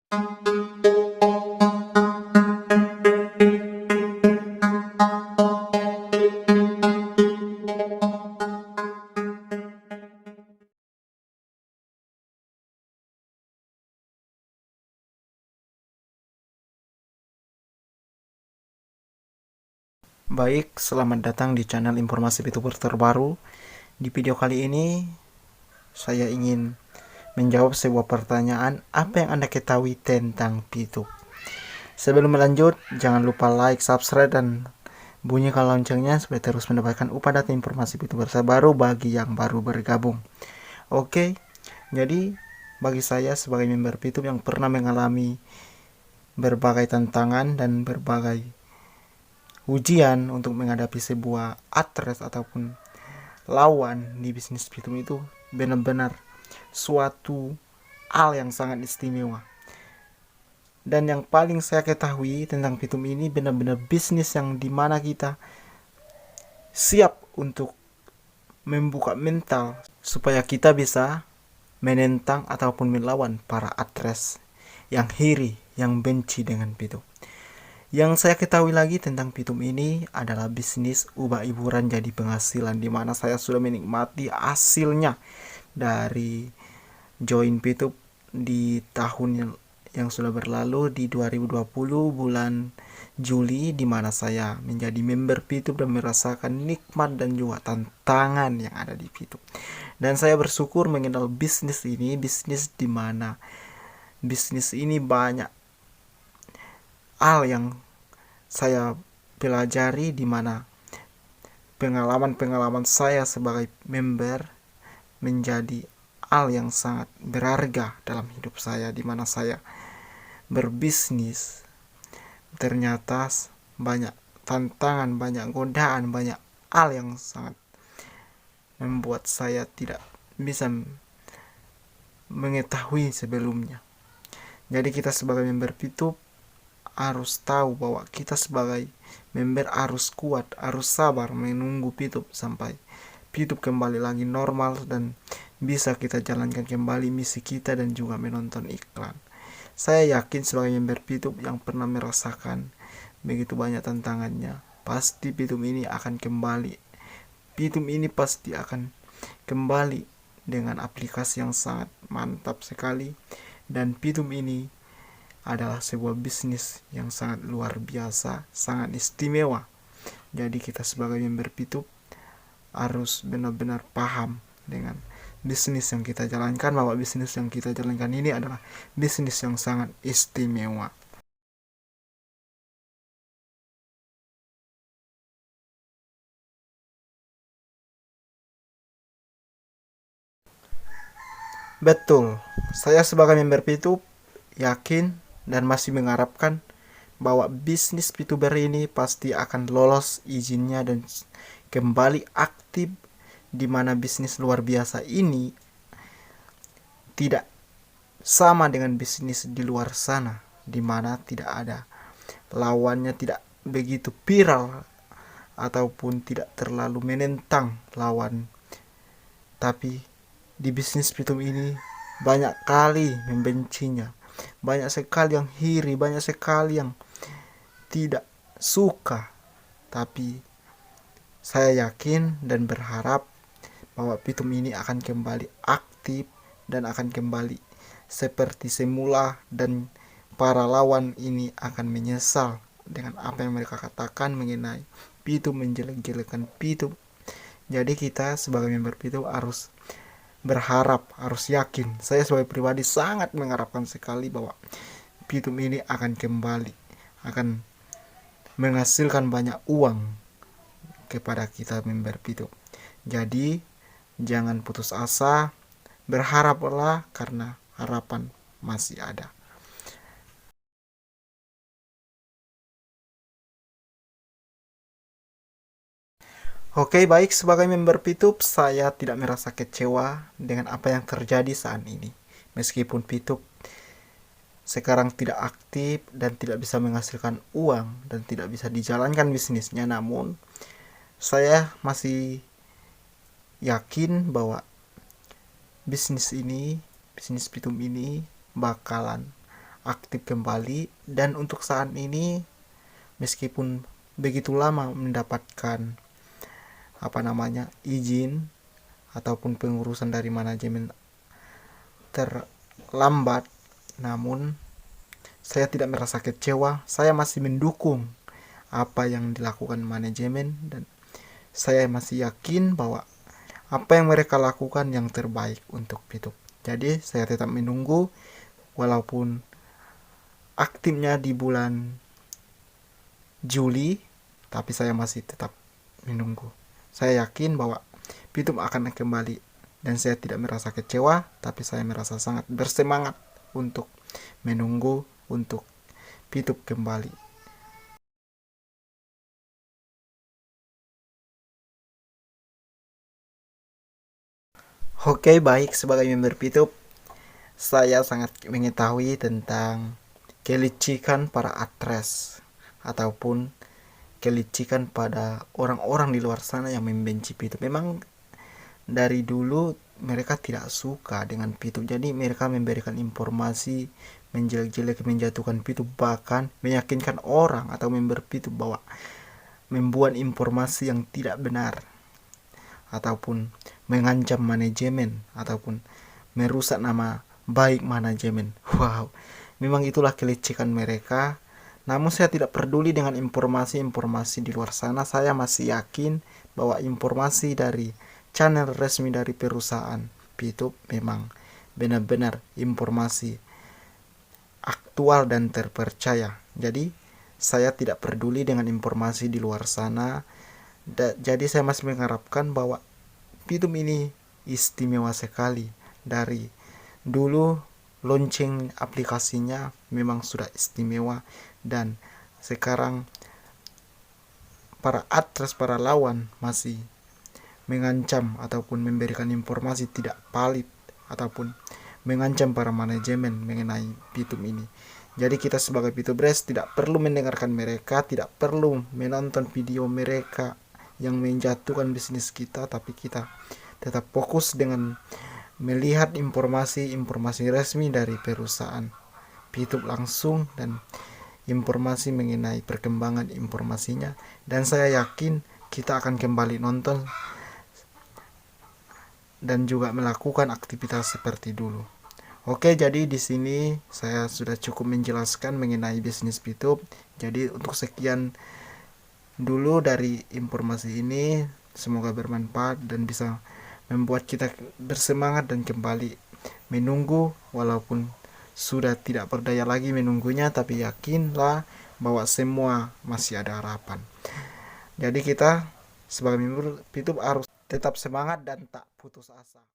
Baik, selamat datang di channel informasi VTuber terbaru. Di video kali ini, saya ingin menjawab sebuah pertanyaan, apa yang Anda ketahui tentang VTube? Sebelum melanjut, jangan lupa like, subscribe, dan bunyikan loncengnya supaya terus mendapatkan update informasi VTuber terbaru bagi yang baru bergabung. Oke, jadi bagi saya sebagai member VTube yang pernah mengalami berbagai tantangan dan berbagai ujian untuk menghadapi sebuah atres ataupun lawan di bisnis VTube itu benar-benar suatu hal yang sangat istimewa. Dan yang paling saya ketahui tentang VTube ini benar-benar bisnis yang dimana kita siap untuk membuka mental supaya kita bisa menentang ataupun melawan para atres yang iri, yang benci dengan VTube. Yang saya ketahui lagi tentang VTube ini adalah bisnis ubah hiburan jadi penghasilan, di mana saya sudah menikmati hasilnya dari join VTube di tahun yang sudah berlalu di 2020 bulan Juli, di mana saya menjadi member VTube dan merasakan nikmat dan juga tantangan yang ada di VTube. Dan saya bersyukur mengenal bisnis ini, bisnis di mana bisnis ini banyak hal yang saya pelajari, di mana pengalaman-pengalaman saya sebagai member menjadi hal yang sangat berharga dalam hidup saya, di mana saya berbisnis ternyata banyak tantangan, banyak godaan, banyak hal yang sangat membuat saya tidak bisa mengetahui sebelumnya. Jadi kita sebagai member VTube harus tahu bahwa kita sebagai member harus kuat, harus sabar menunggu VTube sampai VTube kembali lagi normal dan bisa kita jalankan kembali misi kita dan juga menonton iklan. Saya yakin sebagai member VTube yang pernah merasakan begitu banyak tantangannya, pasti VTube ini akan kembali. VTube ini pasti akan kembali dengan aplikasi yang sangat mantap sekali, dan VTube ini adalah sebuah bisnis yang sangat luar biasa, sangat istimewa. Jadi kita sebagai member VTube harus benar-benar paham dengan bisnis yang kita jalankan, bahwa bisnis yang kita jalankan ini adalah bisnis yang sangat istimewa. Betul, saya sebagai member VTube yakin dan masih mengharapkan bahwa bisnis VTuber ini pasti akan lolos izinnya dan kembali aktif, di mana bisnis luar biasa ini tidak sama dengan bisnis di luar sana, di mana tidak ada lawannya, tidak begitu viral ataupun tidak terlalu menentang lawan. Tapi di bisnis VTube ini banyak kali membencinya, banyak sekali yang iri, banyak sekali yang tidak suka. Tapi saya yakin dan berharap bahwa VTube ini akan kembali aktif dan akan kembali seperti semula, dan para lawan ini akan menyesal dengan apa yang mereka katakan mengenai VTube, menjelek-jelekan VTube. Jadi kita sebagai member VTube harus berharap, harus yakin. Saya sebagai pribadi sangat mengharapkan sekali bahwa VTube ini akan kembali, akan menghasilkan banyak uang kepada kita member VTube. Jadi jangan putus asa, berharaplah karena harapan masih ada. Oke, baik, sebagai member VTube saya tidak merasa kecewa dengan apa yang terjadi saat ini. Meskipun VTube sekarang tidak aktif dan tidak bisa menghasilkan uang dan tidak bisa dijalankan bisnisnya, namun saya masih yakin bahwa bisnis VTube ini bakalan aktif kembali. Dan untuk saat ini meskipun begitu lama mendapatkan izin ataupun pengurusan dari manajemen terlambat, namun saya tidak merasa kecewa. Saya masih mendukung apa yang dilakukan manajemen dan saya masih yakin bahwa apa yang mereka lakukan yang terbaik untuk Pitup. Jadi saya tetap menunggu walaupun aktifnya di bulan Juli, tapi saya masih tetap menunggu. Saya yakin bahwa Pitup akan kembali dan saya tidak merasa kecewa, tapi saya merasa sangat bersemangat untuk menunggu untuk Pitup kembali. Oke, baik, sebagai member Pitup, saya sangat mengetahui tentang kelicikan para atres ataupun kelicikan pada orang-orang di luar sana yang membenci Pitup. Memang dari dulu mereka tidak suka dengan Pitup, jadi mereka memberikan informasi menjelek-jelek, menjatuhkan Pitup, bahkan meyakinkan orang atau member Pitup bahwa membuat informasi yang tidak benar ataupun mengancam manajemen ataupun merusak nama baik manajemen. Wow, memang itulah kelicikan mereka. Namun saya tidak peduli dengan informasi-informasi di luar sana. Saya masih yakin bahwa informasi dari channel resmi dari perusahaan Pitup memang benar-benar informasi aktual dan terpercaya. Jadi saya tidak peduli dengan informasi di luar sana. Jadi saya masih mengharapkan bahwa Pitup ini istimewa sekali. Dari dulu launching aplikasinya memang sudah istimewa, dan sekarang para atres, para lawan masih mengancam ataupun memberikan informasi tidak valid ataupun mengancam para manajemen mengenai Pitup ini. Jadi kita sebagai Pitubers tidak perlu mendengarkan mereka, tidak perlu menonton video mereka yang menjatuhkan bisnis kita, tapi kita tetap fokus dengan melihat informasi-informasi resmi dari perusahaan Pitup langsung dan informasi mengenai perkembangan informasinya, dan saya yakin kita akan kembali nonton dan juga melakukan aktivitas seperti dulu. Oke, jadi di sini saya sudah cukup menjelaskan mengenai bisnis Pitup. Jadi untuk sekian dulu dari informasi ini, semoga bermanfaat dan bisa membuat kita bersemangat dan kembali menunggu walaupun sudah tidak berdaya lagi menunggunya, tapi yakinlah bahwa semua masih ada harapan. Jadi kita sebagai member Pitup harus tetap semangat dan tak putus asa.